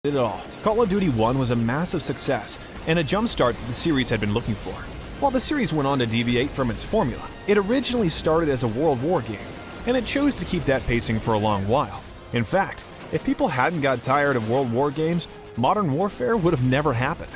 It all. Call of Duty 1 was a massive success and a jumpstart that the series had been looking for. While the series went on to deviate from its formula, it originally started as a World War game, and it chose to keep that pacing for a long while. In fact, if people hadn't got tired of World War games, Modern Warfare would have never happened.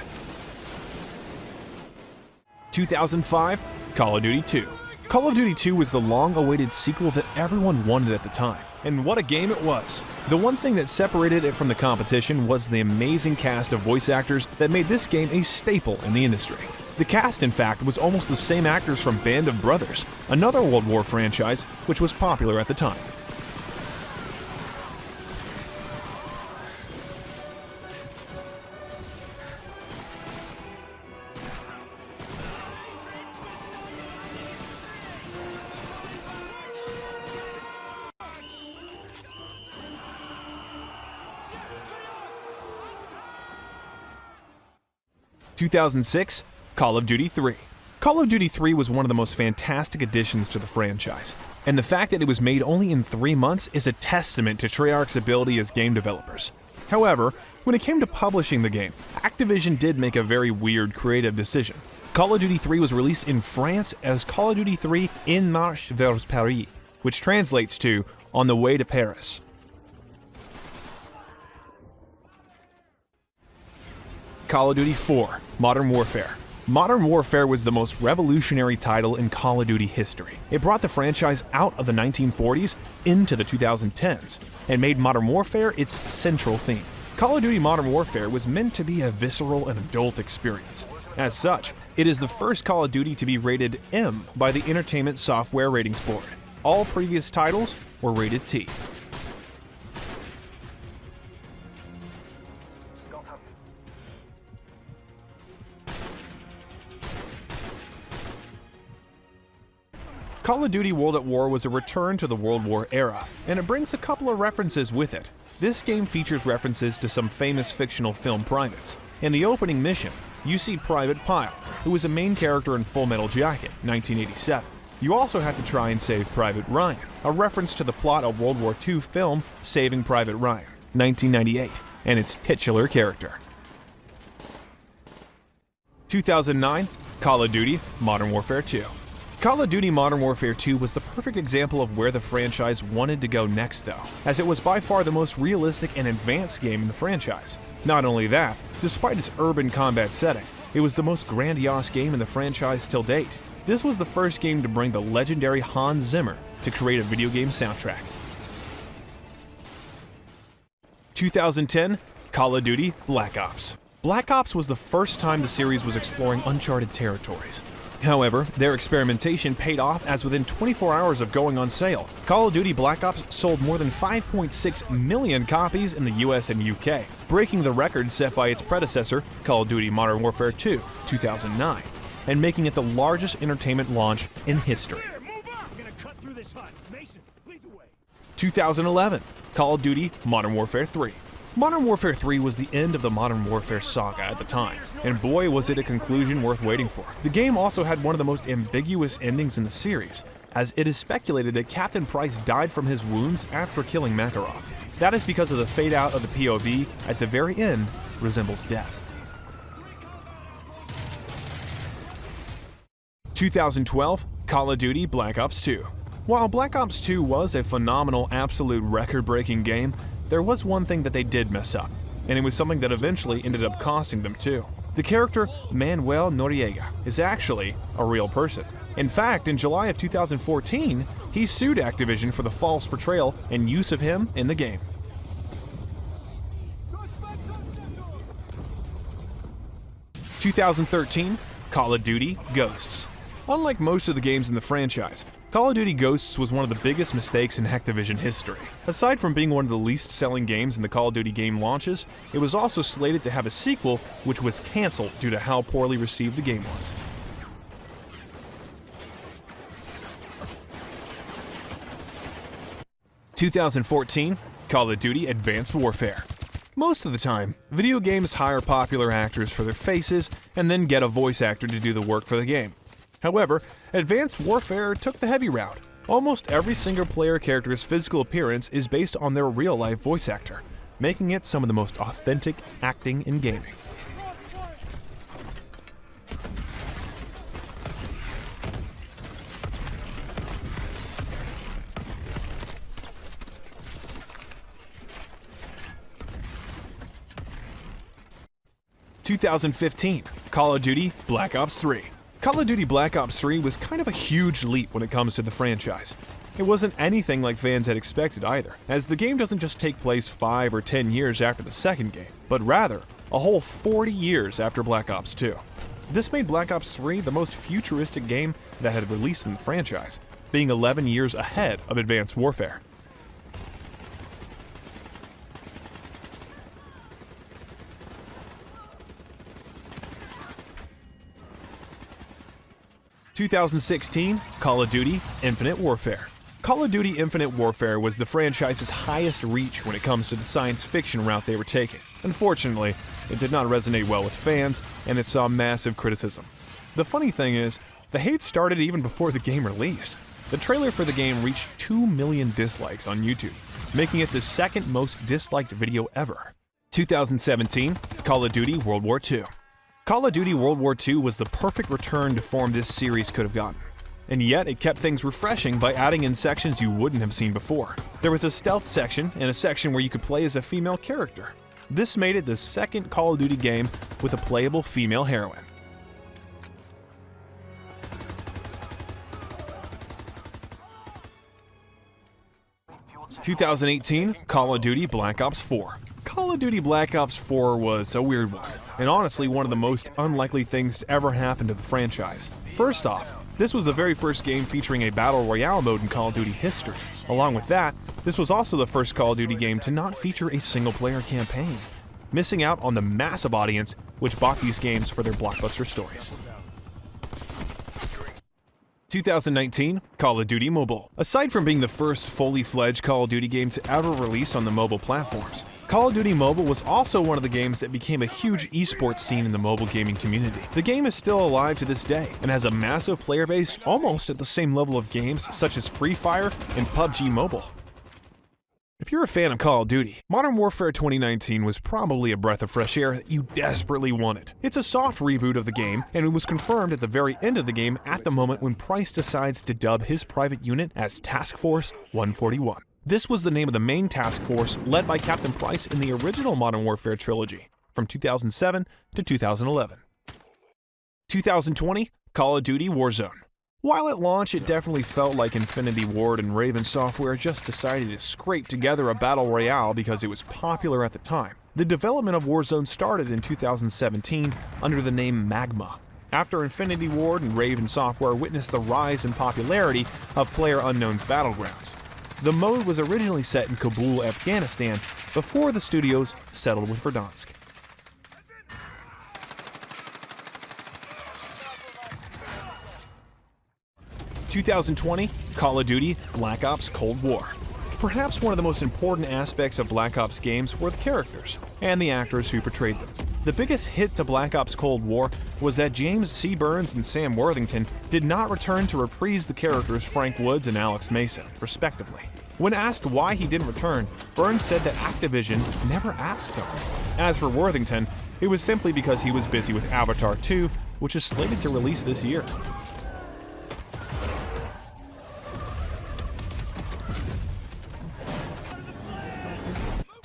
2005, Call of Duty 2. Call of Duty 2 was the long-awaited sequel that everyone wanted at the time, and what a game it was. The one thing that separated it from the competition was the amazing cast of voice actors that made this game a staple in the industry. The cast, in fact, was almost the same actors from Band of Brothers, another World War franchise which was popular at the time. In 2006, Call of Duty 3. Call of Duty 3 was one of the most fantastic additions to the franchise, and the fact that it was made only in 3 months is a testament to Treyarch's ability as game developers. However, when it came to publishing the game, Activision did make a very weird creative decision. Call of Duty 3 was released in France as Call of Duty 3 En Marche vers Paris, which translates to On the Way to Paris. Call of Duty 4, Modern Warfare. Modern Warfare was the most revolutionary title in Call of Duty history. It brought the franchise out of the 1940s into the 2010s, and made Modern Warfare its central theme. Call of Duty Modern Warfare was meant to be a visceral and adult experience. As such, it is the first Call of Duty to be rated M by the Entertainment Software Ratings Board. All previous titles were rated T. Call of Duty World at War was a return to the World War era, and it brings a couple of references with it. This game features references to some famous fictional film privates. In the opening mission, you see Private Pyle, who was a main character in Full Metal Jacket, 1987. You also have to try and save Private Ryan, a reference to the plot of World War II film Saving Private Ryan, 1998, and its titular character. 2009, Call of Duty Modern Warfare 2. Call of Duty Modern Warfare 2 was the perfect example of where the franchise wanted to go next though, as it was by far the most realistic and advanced game in the franchise. Not only that, despite its urban combat setting, it was the most grandiose game in the franchise till date. This was the first game to bring the legendary Hans Zimmer to create a video game soundtrack. 2010, Call of Duty Black Ops. Black Ops was the first time the series was exploring uncharted territories. However, their experimentation paid off as within 24 hours of going on sale, Call of Duty Black Ops sold more than 5.6 million copies in the US and UK, breaking the record set by its predecessor, Call of Duty Modern Warfare 2, 2009, and making it the largest entertainment launch in history. 2011, Call of Duty Modern Warfare 3. Modern Warfare 3 was the end of the Modern Warfare saga at the time, and boy was it a conclusion worth waiting for. The game also had one of the most ambiguous endings in the series, as it is speculated that Captain Price died from his wounds after killing Makarov. That is because of the fade out of the POV at the very end resembles death. 2012, Call of Duty Black Ops 2. While Black Ops 2 was a phenomenal, absolute record-breaking game, there was one thing that they did mess up, and it was something that eventually ended up costing them too. The character Manuel Noriega is actually a real person. In fact, in July of 2014, he sued Activision for the false portrayal and use of him in the game. In 2013, Call of Duty Ghosts. Unlike most of the games in the franchise, Call of Duty Ghosts was one of the biggest mistakes in Activision history. Aside from being one of the least selling games in the Call of Duty game launches, it was also slated to have a sequel which was cancelled due to how poorly received the game was. In 2014, Call of Duty Advanced Warfare. Most of the time, video games hire popular actors for their faces and then get a voice actor to do the work for the game. However, Advanced Warfare took the heavy route. Almost every single player character's physical appearance is based on their real-life voice actor. making it some of the most authentic acting in gaming. – 2015, Call of Duty Black Ops 3. Call of Duty Black Ops 3 was kind of a huge leap when it comes to the franchise. It wasn't anything like fans had expected either, as the game doesn't just take place 5 or 10 years after the second game, but rather a whole 40 years after Black Ops 2. This made Black Ops 3 the most futuristic game that had released in the franchise, being 11 years ahead of Advanced Warfare. – 2016, Call of Duty Infinite Warfare. Call of Duty Infinite Warfare was the franchise's highest reach when it comes to the science fiction route they were taking. Unfortunately, it did not resonate well with fans, and it saw massive criticism. The funny thing is, the hate started even before the game released. The trailer for the game reached 2 million dislikes on YouTube, making it the second most disliked video ever. 2017, Call of Duty World War II. Call of Duty World War II was the perfect return to form this series could have gotten. And yet it kept things refreshing by adding in sections you wouldn't have seen before. There was a stealth section and a section where you could play as a female character. This made it the second Call of Duty game with a playable female heroine. – 2018, Call of Duty Black Ops 4. Call of Duty Black Ops 4 was a weird one, and honestly one of the most unlikely things to ever happen to the franchise. First off, this was the very first game featuring a Battle Royale mode in Call of Duty history. Along with that, this was also the first Call of Duty game to not feature a single-player campaign, missing out on the massive audience which bought these games for their blockbuster stories. 2019, Call of Duty Mobile. Aside from being the first fully fledged Call of Duty game to ever release on the mobile platforms, Call of Duty Mobile was also one of the games that became a huge esports scene in the mobile gaming community. The game is still alive to this day and has a massive player base almost at the same level of games such as Free Fire and PUBG Mobile. If you're a fan of Call of Duty, Modern Warfare 2019 was probably a breath of fresh air that you desperately wanted. It's a soft reboot of the game, and it was confirmed at the very end of the game at the moment when Price decides to dub his private unit as Task Force 141. This was the name of the main task force led by Captain Price in the original Modern Warfare trilogy, from 2007 to 2011. 2020, Call of Duty Warzone. While at launch it definitely felt like Infinity Ward and Raven Software just decided to scrape together a battle royale because it was popular at the time, the development of Warzone started in 2017 under the name Magma, after Infinity Ward and Raven Software witnessed the rise in popularity of PlayerUnknown's Battlegrounds. The mode was originally set in Kabul, Afghanistan, before the studios settled with Verdansk. – 2020, Call of Duty Black Ops Cold War. Perhaps one of the most important aspects of Black Ops games were the characters and the actors who portrayed them. The biggest hit to Black Ops Cold War was that James C. Burns and Sam Worthington did not return to reprise the characters Frank Woods and Alex Mason, respectively. When asked why he didn't return, Burns said that Activision never asked him. As for Worthington, it was simply because he was busy with Avatar 2, which is slated to release this year.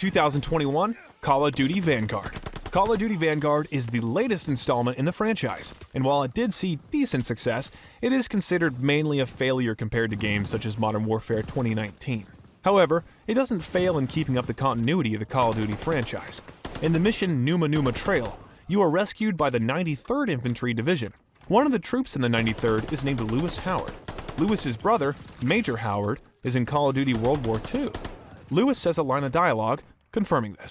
2021, Call of Duty Vanguard. Call of Duty Vanguard is the latest installment in the franchise, and while it did see decent success, it is considered mainly a failure compared to games such as Modern Warfare 2019. However, it doesn't fail in keeping up the continuity of the Call of Duty franchise. In the mission Numa Numa Trail, you are rescued by the 93rd Infantry Division. One of the troops in the 93rd is named Lewis Howard. Lewis's brother, Major Howard, is in Call of Duty World War II. Lewis says a line of dialogue confirming this.